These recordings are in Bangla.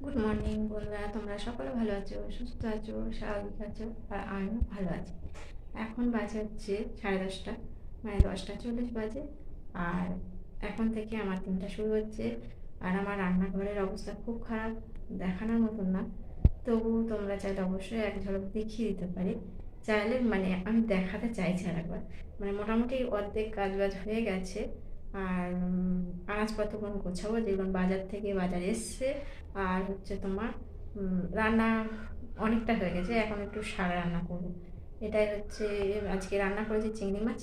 গুড মর্নিং বন্ধুরা, তোমরা সকলে ভালো আছো, সুস্থ আছো, স্বাভাবিক আছো, আর আমিও ভালো আছি। এখন বাজে হচ্ছে 10:30, মানে 10:40 বাজে। আর এখন থেকে আমার দিনটা শুরু হচ্ছে। আর আমার রান্নাঘরের অবস্থা খুব খারাপ, দেখানোর মতন না। তবু তোমরা চাইলে অবশ্যই এক ঝলক দেখিয়ে দিতে পারি। চাইলে মানে আমি দেখাতে চাইছি আর একবার, মানে মোটামুটি অর্ধেক কাজ বাজ হয়ে গেছে। আর আনাজপত্রগুলো গোছাবো, যেগুলো বাজার থেকে বাজারে এসছে। আর হচ্ছে তোমার রান্না অনেকটা হয়ে গেছে, এখন একটু শাক রান্না করবো। এটাই হচ্ছে আজকে রান্না করেছি, চিংড়ি মাছ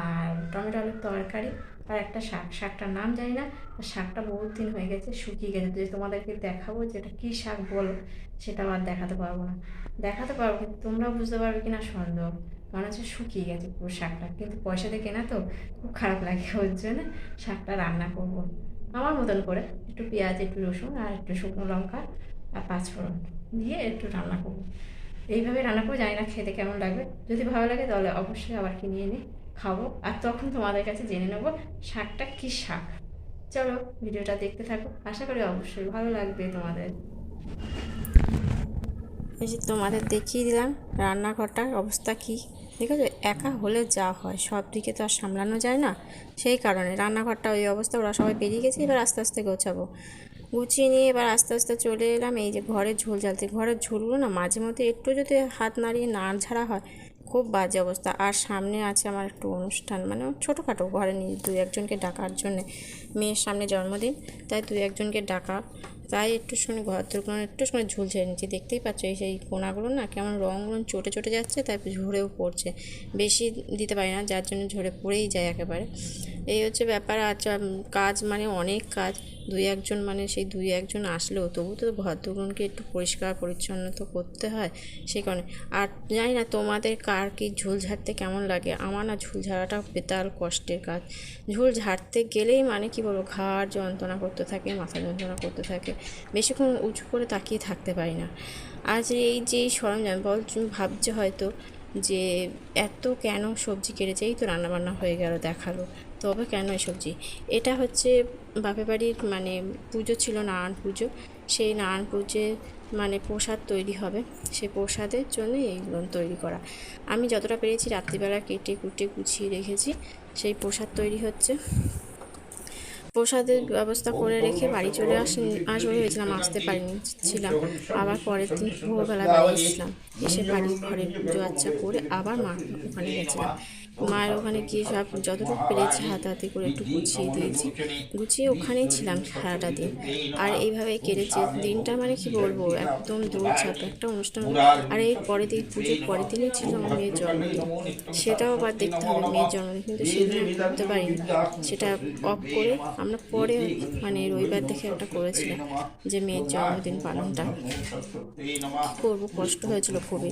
আর টমেটো আলুর তরকারি আর একটা শাক। শাকটার নাম জানি না, শাকটা বহুত দিন হয়ে গেছে, শুকিয়ে গেছে। যে তোমাদেরকে দেখাবো যে এটা কী শাক বলো, সেটাও আর দেখাতে পারবো না। দেখাতে পারবো কিন্তু তোমরাও বুঝতে পারবে কিনা সন্দেহ, কারণ হচ্ছে শুকিয়ে গেছে পুরো শাকটা। কিন্তু পয়সা দিয়ে কেনা তো, খুব খারাপ লাগে, ওর জন্য শাকটা রান্না করবো আমার মতন করে। একটু পেঁয়াজ, একটু রসুন আর একটু শুকনো লঙ্কা আর পাঁচফোড়ন দিয়ে একটু রান্না করবো। এইভাবে রান্না করে জানি না খেতে কেমন লাগবে। যদি ভালো লাগে তাহলে অবশ্যই আবার কিনে এনে খাবো, আর তখন তোমাদের কাছে জেনে নেবো শাকটা কী শাক। চলো ভিডিওটা দেখতে থাকো, আশা করি অবশ্যই ভালো লাগবে তোমাদের। এই যে তোমাদের দেখিয়ে দিলাম রান্নাঘরটার অবস্থা কী। ঠিক আছে, একা হলে যা হয়, সব দিকে তো আর সামলানো যায় না। সেই কারণে রান্নাঘরটা ওই অবস্থা, ওরা সবাই বেরিয়ে গেছে, এবার আস্তে আস্তে গোছাবো। গুছিয়ে নিয়ে এবার আস্তে আস্তে চলে এলাম এই যে ঘরের ঝোল জ্বালতে। ঘরের ঝোলগুলো না মাঝে মধ্যে একটু যদি হাত নাড়িয়ে নাড় ঝাড়া হয়, খুব বাজে অবস্থা। আর সামনে আছে আমার একটু অনুষ্ঠান, মানে ছোটোখাটো, ঘরে নিয়ে দুই একজনকে ডাকার জন্যে। মেয়ের সামনে জন্মদিন, তাই দুই একজনকে ডাকা, তাই একটু শুনে ঘর দুর্গুলো একটু সময় ঝুল ঝেড়ে নিচ্ছি। দেখতেই পাচ্ছ এই সেই কোনাগুলো না কেমন রঙগুলো চটে চটে যাচ্ছে, তাই ঝরেও পড়ছে। বেশি দিতে পারি না, যার জন্য ঝরে পড়েই যায় একেবারে। এই হচ্ছে ব্যাপার। আচ্ছা, কাজ মানে অনেক কাজ, দুই একজন মানে সেই দুই একজন আসলেও তবু তো ঘর দুগুনকে একটু পরিষ্কার পরিচ্ছন্ন তো করতে হয়, সেই কারণে। আর জানি না তোমাদের কার কি ঝুল ঝাড়তে কেমন লাগে, আমার না ঝুল ঝাড়াটা বেতাল কষ্টের কাজ। ঝুল ঝাড়তে গেলেই মানে কি বলবো, ঘাড় যন্ত্রণা করতে থাকে, মাথা যন্ত্রণা করতে থাকে, বেশিক্ষণ উঁচু করে তাকিয়ে থাকতে পারি না। আর এই যে সরঞ্জাম বল, তুমি ভাবছো হয়তো যে এত কেন সবজি কেটেছে, এই তো রান্নাবান্না হয়ে গেল দেখালো, তবে কেন এই সবজি। এটা হচ্ছে বাপের বাড়ির মানে পুজো ছিল, নারায়ণ পুজো। সেই নারায়ণ পুজোয় মানে প্রসাদ তৈরি হবে, সেই প্রসাদের জন্য এইগুলো তৈরি করা। আমি যতটা পেরেছি রাত্রিবেলা কেটে কুটে গুছিয়ে রেখেছি, সেই প্রসাদ তৈরি হচ্ছে। প্রসাদের ব্যবস্থা করে রেখে বাড়ি চলে আসবো ভেবেছিলাম, আসতে পারিনি ছিলাম। আবার পরের দিন ভোরবেলা বাড়ি এসেছিলাম, এসে বাড়ির ঘরে পুজো আচ্ছা করে আবার মা ওখানে গেছিলাম। মায়ের ওখানে গিয়ে সব যতটুকু পেরেছি হাতাহাতি করে একটু গুছিয়ে দিয়েছি, গুছিয়ে ওখানেই ছিলাম সারাটা দিন। আর এইভাবেই কেটেছে দিনটা, মানে কি বলবো, একদম দৌড়ঝাঁপ একটা অনুষ্ঠান। আর এই পরের দিন, পুজোর পরের দিনই ছিল আমার মেয়ের জন্মদিন, সেটাও আবার দেখতে হবে মেয়ের জন্মদিন, কিন্তু সেদিন করতে পারিনি। সেটা অফ করে আমরা পরে মানে রবিবার দেখে একটা করেছিলাম যে মেয়ের জন্মদিন পালনটা। কী করবো, কষ্ট হয়েছিল খুবই।